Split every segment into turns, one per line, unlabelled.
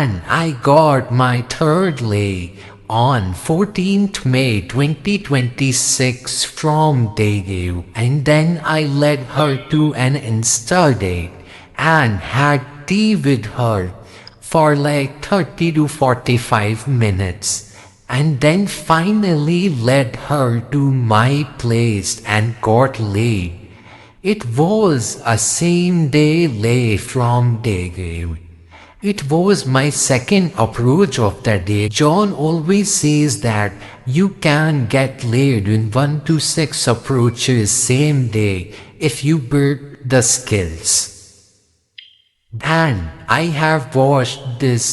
and I got my third lay on 14th May 2026 from Daygame, and then I led her to an Insta date and had tea with her for like 30 to 45 minutes, and then finally led her to my place and got laid. It was a same day lay from Daygame. It was my second approach of the day. John always says that you can get laid in 1 to 6 approaches same day if you build the skills. And I have watched this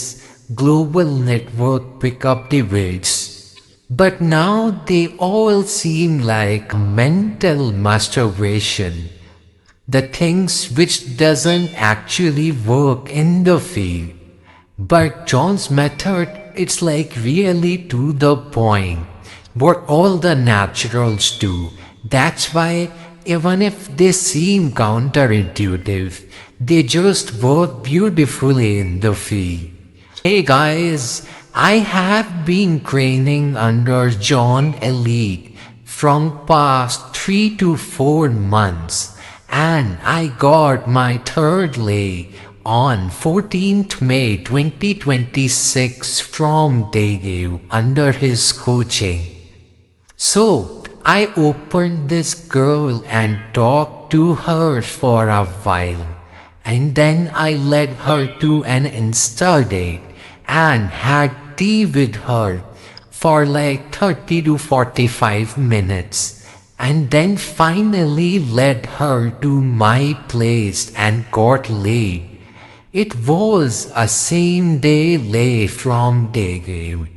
global network pick up the weights, but now they all seem like mental masturbation, the things which doesn't actually work in the field. But John's method, it's like really to the point, what all the naturals do. That's why even if they seem counterintuitive, they just work beautifully in the field. Hey guys, I have been training under John Elite from past 3 to 4 months, and I got my third lay on 14th May 2026 from Daygame under his coaching. So I opened this girl and talked to her for a while, and then I led her to an Insta date and had tea with her for like 30 to 45 minutes, and then finally led her to my place and got laid. It was a same day lay from Daygame,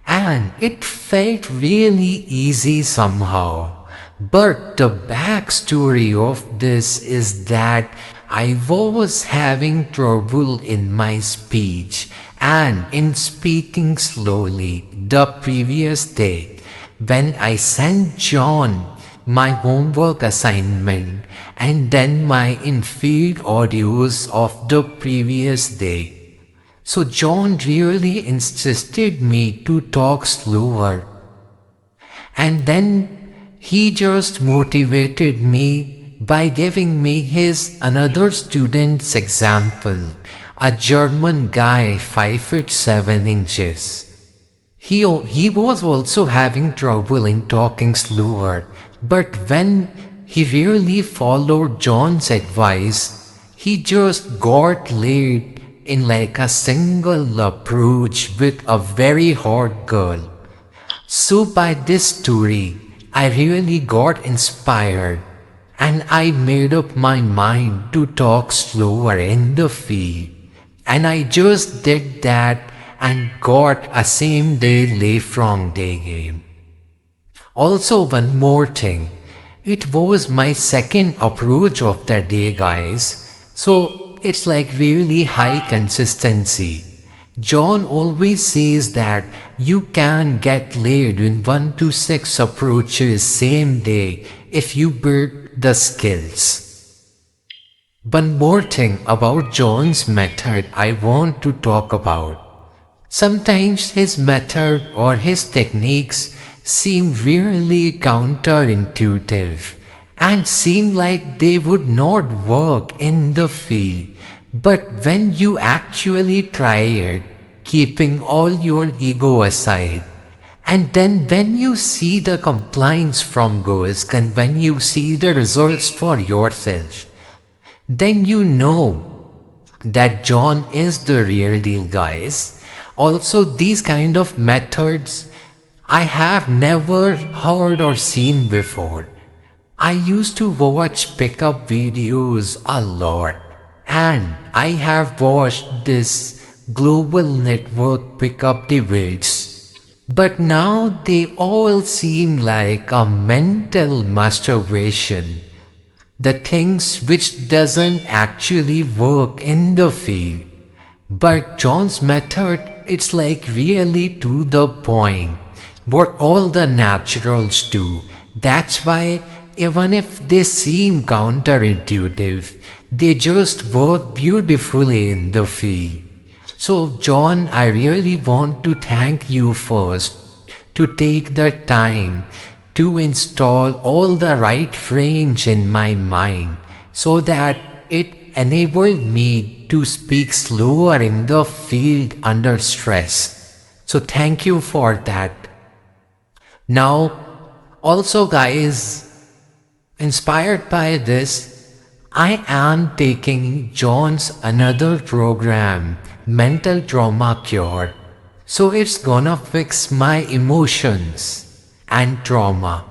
and it felt really easy somehow. But the backstory of this is that I was having trouble in my speech and in speaking slowly the previous day when I sent John my homework assignment and then my in-field audios of the previous day. So John really insisted me to talk slower, and then he just motivated me by giving me his another student's example, a German guy 5'7". He was also having trouble in talking slower, but when he really followed John's advice, he just got laid in like a single approach with a very hot girl. So by this story, I really got inspired, and I made up my mind to talk slower in the field. And I just did that and got a same day lay from Daygame. Also one more thing, it was my second approach of the day guys, so it's like really high consistency. John always says that you can get laid in 1 to 6 approaches same day if you build the skills. One more thing about John's method I want to talk about. Sometimes his method or his techniques seem really counterintuitive and seem like they would not work in the field. But when you actually try it, keeping all your ego aside, and then when you see the compliance from girls and when you see the results for yourself, then you know that John is the real deal guys. Also these kind of methods I have never heard or seen before. I used to watch pickup videos a lot, and I have watched this global network pick up the weights, but now they all seem like a mental masturbation, the things which doesn't actually work in the field. But John's method, it's like really to the point, what all the naturals do. That's why even if they seem counterintuitive, they just work beautifully in the field. So, John, I really want to thank you first to take the time to install all the right frames in my mind so that it enabled me to speak slower in the field under stress. So, thank you for that. Now, also, guys, inspired by this, I am taking John's another program, Mental Trauma Cure. So it's gonna fix my emotions and trauma.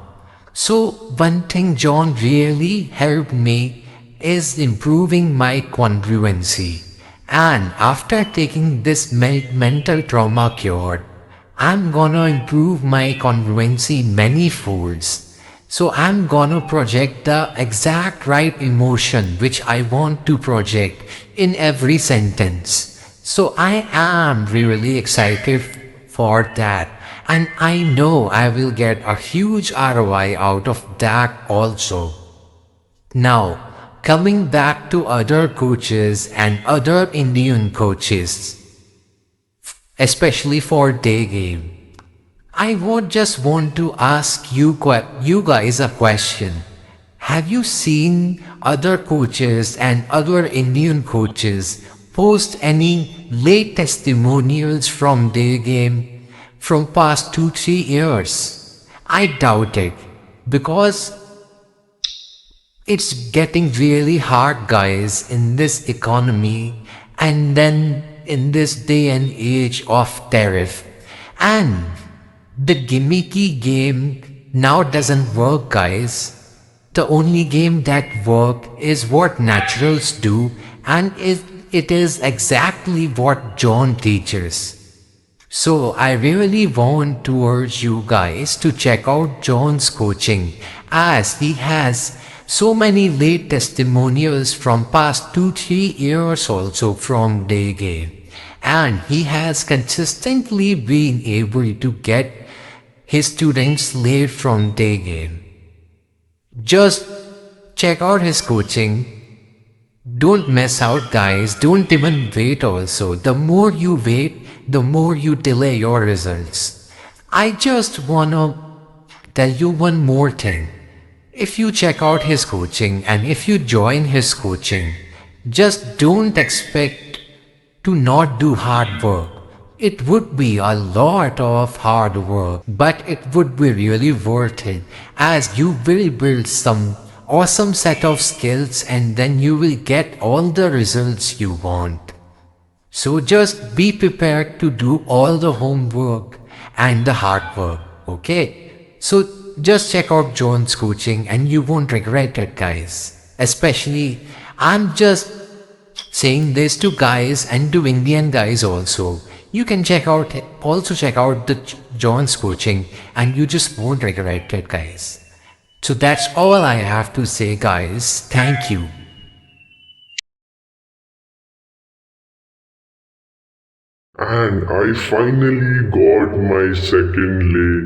So one thing John really helped me is improving my congruency. And after taking this mental trauma cure, I'm gonna improve my congruency many folds. So I'm gonna project the exact right emotion which I want to project in every sentence. So I am really excited for that. And I know I will get a huge ROI out of that also. Now, coming back to other coaches and other Indian coaches, especially for Daygame, I would just want to ask you guys a question. Have you seen other coaches and other Indian coaches post any late testimonials from Daygame from past 2-3 years? I doubt it because it's getting really hard, guys, in this economy and then in this day and age of tariff. And the gimmicky game now doesn't work, guys. The only game that works is what naturals do, and it is exactly what John teaches. So I really want to urge you guys to check out John's coaching, as he has so many late testimonials from past 2-3 years also from Daygame, and he has consistently been able to get his students late from Daygame. Just check out his coaching. Don't miss out, guys. Don't even wait also. The more you wait, the more you delay your results. I just wanna tell you one more thing. If you check out his coaching and if you join his coaching, just don't expect to not do hard work. It would be a lot of hard work, but it would be really worth it, as you will build some awesome set of skills and then you will get all the results you want. So just be prepared to do all the homework and the hard work, okay? So just check out John's coaching and you won't regret it, guys. Especially, I'm just saying this to guys and to Indian guys also. You can check out the John's coaching and you just won't regret it, guys. So that's all I have to say, guys. Thank you.
And I finally got my second lay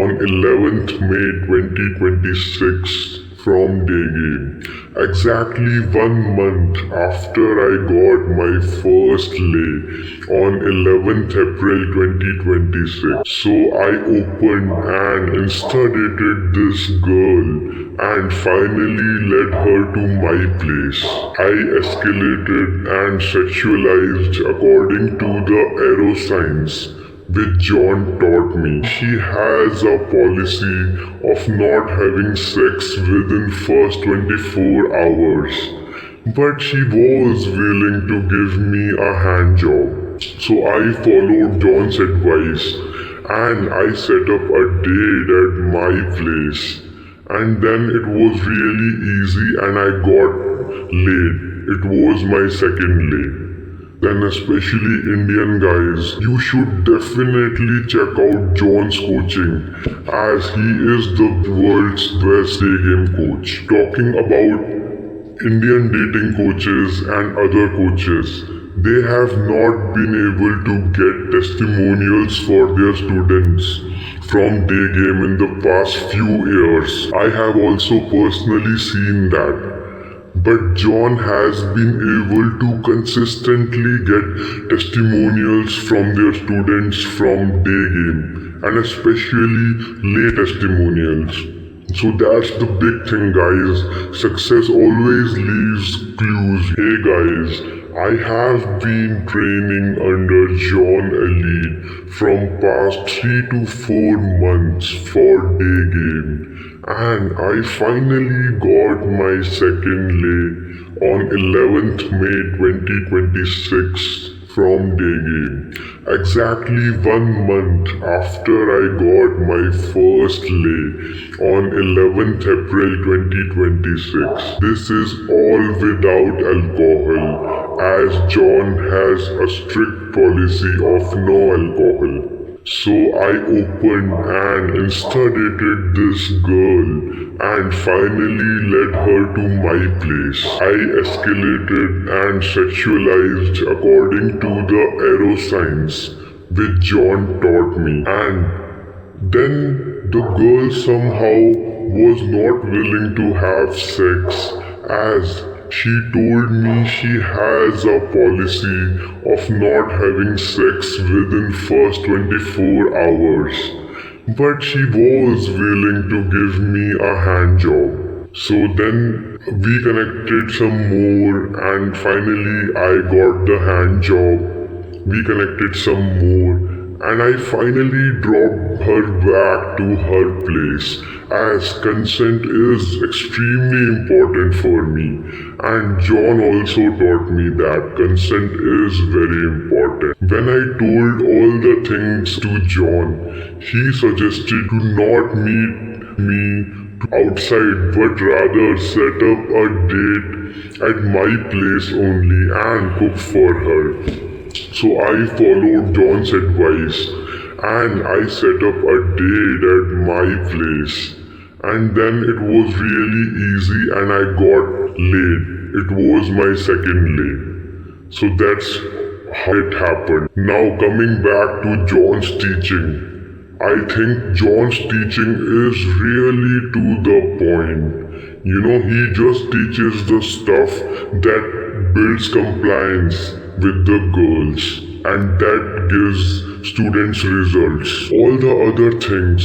on 11th May 2026 from Daygame. Exactly 1 month after I got my first lay on 11th April 2026. So I opened and installated this girl and finally led her to my place. I escalated and sexualized according to the arrow signs which John taught me. He has a policy of not having sex within first 24 hours. But she was willing to give me a hand job. So I followed John's advice and I set up a date at my place. And then it was really easy and I got laid. It was my second lay. Then especially Indian guys, you should definitely check out John's coaching, as he is the world's best Daygame coach. Talking about Indian dating coaches and other coaches, they have not been able to get testimonials for their students from Daygame in the past few years. I have also personally seen that. But John has been able to consistently get testimonials from their students from Daygame, and especially late testimonials. So that's the big thing, guys. Success always leaves clues. Hey guys, I have been training under John Elite from past 3 to 4 months for Daygame, and I finally got my second lay on 11th May 2026 from Daygame, exactly 1 month after I got my first lay on 11th April 2026. This is all without alcohol, as John has a strict policy of no alcohol. So I opened and installated this girl and finally led her to my place. I escalated and sexualized according to the arrow signs which John taught me, and then the girl somehow was not willing to have sex, as she told me she has a policy of not having sex within first 24 hours. But she was willing to give me a hand job. So then we connected some more, and finally I got the hand job. We connected some more, and I finally dropped her back to her place, as consent is extremely important for me, and John also taught me that consent is very important. When I told all the things to John, he suggested to not meet me outside but rather set up a date at my place only and cook for her. So I followed John's advice and I set up a date at my place. And then it was really easy and I got laid. It was my second lay. So that's how it happened. Now coming back to John's teaching. I think John's teaching is really to the point. He just teaches the stuff that builds compliance with the girls, and that gives students results. All the other things,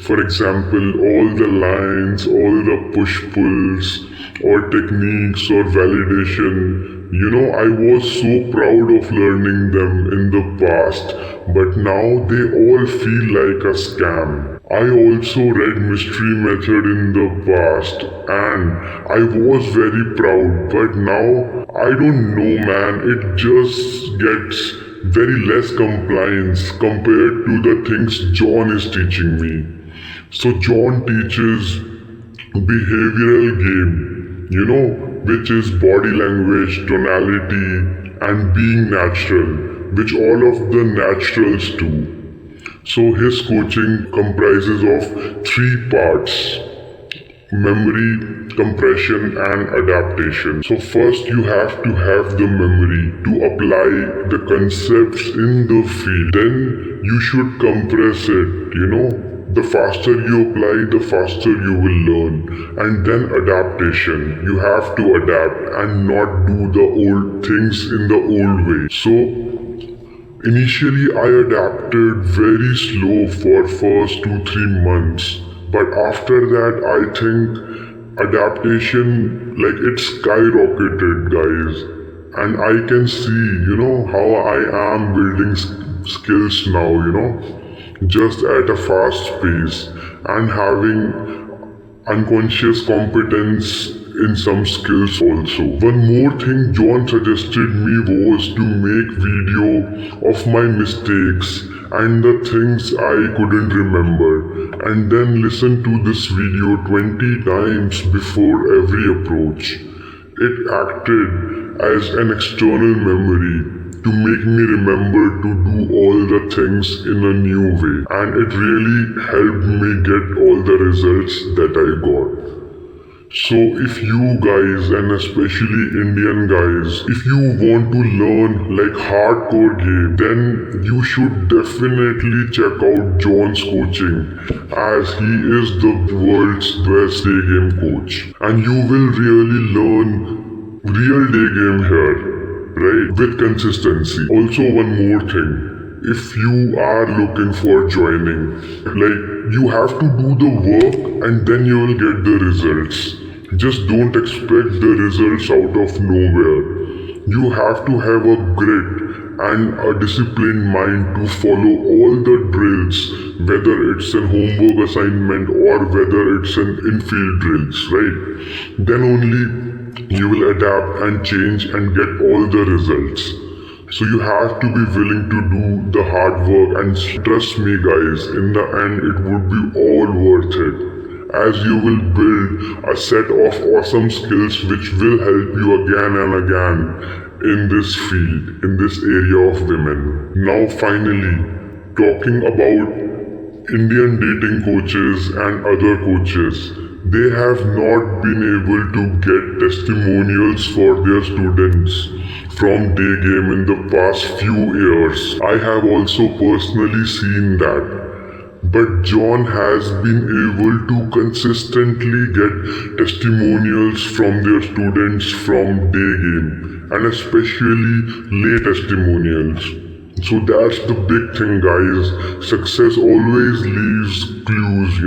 for example, all the lines, all the push-pulls, or techniques, or validation, I was so proud of learning them in the past, but now they all feel like a scam. I also read mystery method in the past and I was very proud, but now I don't know, man, it just gets very less compliance compared to the things John is teaching me. So John teaches behavioral game, which is body language, tonality, and being natural, which all of the naturals do. So his coaching comprises of 3 parts: memory, compression, and adaptation. So first you have to have the memory to apply the concepts in the field. Then you should compress it, The faster you apply, the faster you will learn. And then adaptation. You have to adapt and not do the old things in the old way. So initially I adapted very slow for first 2-3 months. But after that I think adaptation, like, it skyrocketed, guys. And I can see, how I am building skills now, just at a fast pace and having unconscious competence in some skills also. One more thing John suggested me was to make video of my mistakes and the things I couldn't remember, and then listen to this video 20 times before every approach. It acted as an external memory to make me remember to do all the things in a new way, and it really helped me get all the results that I got. So if you guys, and especially Indian guys, if you want to learn like hardcore game, then you should definitely check out John's coaching, as he is the world's best day game coach. And you will really learn real day game here, right? With consistency. Also one more thing. If you are looking for joining, like you have to do the work and then you will get the results. Just don't expect the results out of nowhere. You have to have a grit and a disciplined mind to follow all the drills, whether it's a homework assignment or whether it's an infield drills, right? Then only you will adapt and change and get all the results. So you have to be willing to do the hard work, and trust me guys, in the end it would be all worth it, as you will build a set of awesome skills which will help you again and again in this field, in this area of women. Now finally, talking about Indian dating coaches and other coaches, they have not been able to get testimonials for their students from Daygame in the past few years. I have also personally seen that. But John has been able to consistently get testimonials from their students from Daygame, and especially late testimonials. So that's the big thing guys. Success always leaves clues.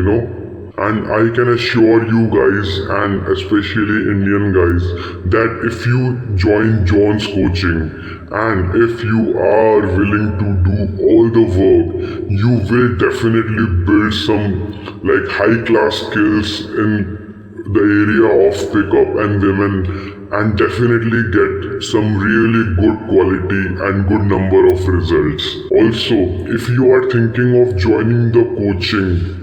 And I can assure you guys, and especially Indian guys, that if you join John's coaching and if you are willing to do all the work, you will definitely build some like high class skills in the area of pickup and women, and definitely get some really good quality and good number of results. Also, if you are thinking of joining the coaching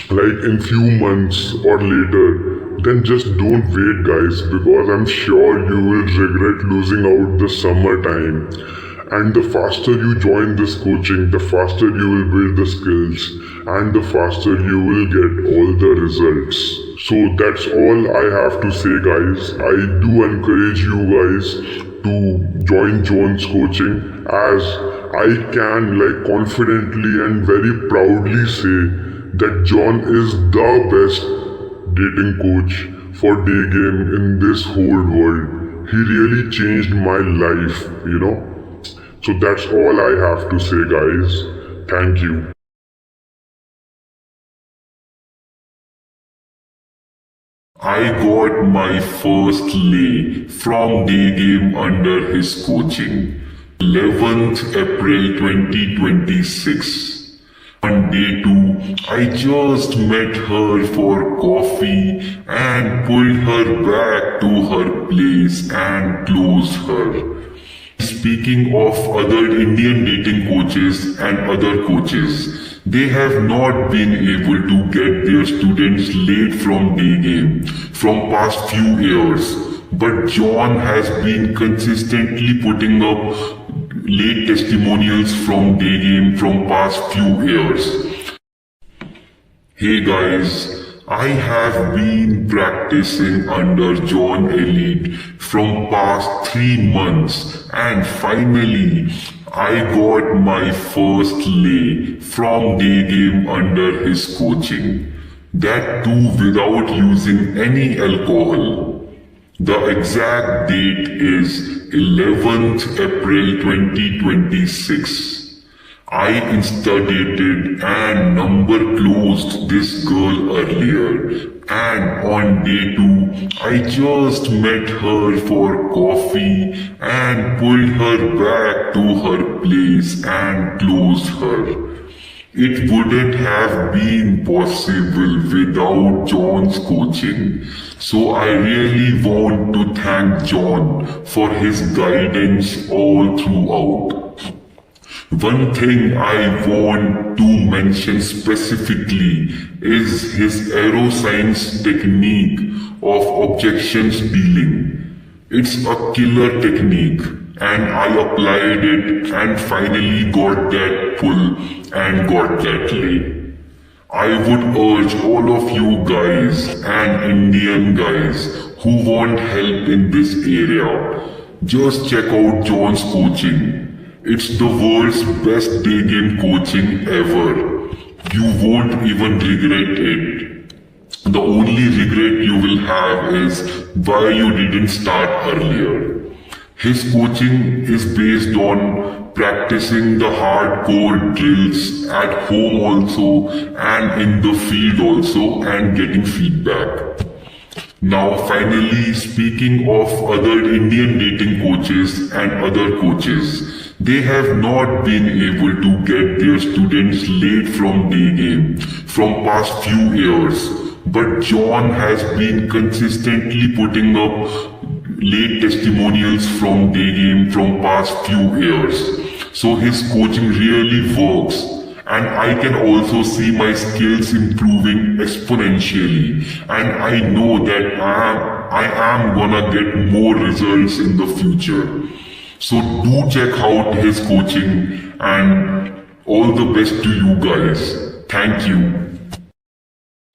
like in few months or later, then just don't wait guys, because I'm sure you will regret losing out the summertime. And the faster you join this coaching, the faster you will build the skills and the faster you will get all the results. So that's all I have to say guys. I do encourage you guys to join John's coaching, as I can like confidently and very proudly say that John is the best dating coach for Daygame in this whole world. He really changed my life. So that's all I have to say guys. Thank you.
I got my first lay from Daygame under his coaching. 11th April 2026. On day 2, I just met her for coffee and pulled her back to her place and closed her. Speaking of other Indian dating coaches and other coaches, they have not been able to get their students laid from Daygame from past few years. But John has been consistently putting up late testimonials from Daygame from past few years. Hey guys, I have been practicing under John Elite from past 3 months, and finally I got my first lay from Daygame under his coaching. That too without using any alcohol. The exact date is 11th April 2026. I instadated and number closed this girl earlier, and on day 2 I just met her for coffee and pulled her back to her place and closed her. It wouldn't have been possible without John's coaching. So I really want to thank John for his guidance all throughout. One thing I want to mention specifically is his aeroscience technique of objections dealing. It's a killer technique, and I applied it and finally got that pull and got that lay. I would urge all of you guys and Indian guys who want help in this area, just check out John's coaching. It's the world's best day game coaching ever. You won't even regret it. The only regret you will have is why you didn't start earlier. His coaching is based on practicing the hardcore drills at home also and in the field also and getting feedback. Now finally, speaking of other Indian dating coaches and other coaches, they have not been able to get their students laid from Daygame from past few years. But John has been consistently putting up late testimonials from Daygame from past few years. So his coaching really works, and I can also see my skills improving exponentially, and I know that I am gonna get more results in the future. So do check out his coaching, and all the best to you guys. Thank you.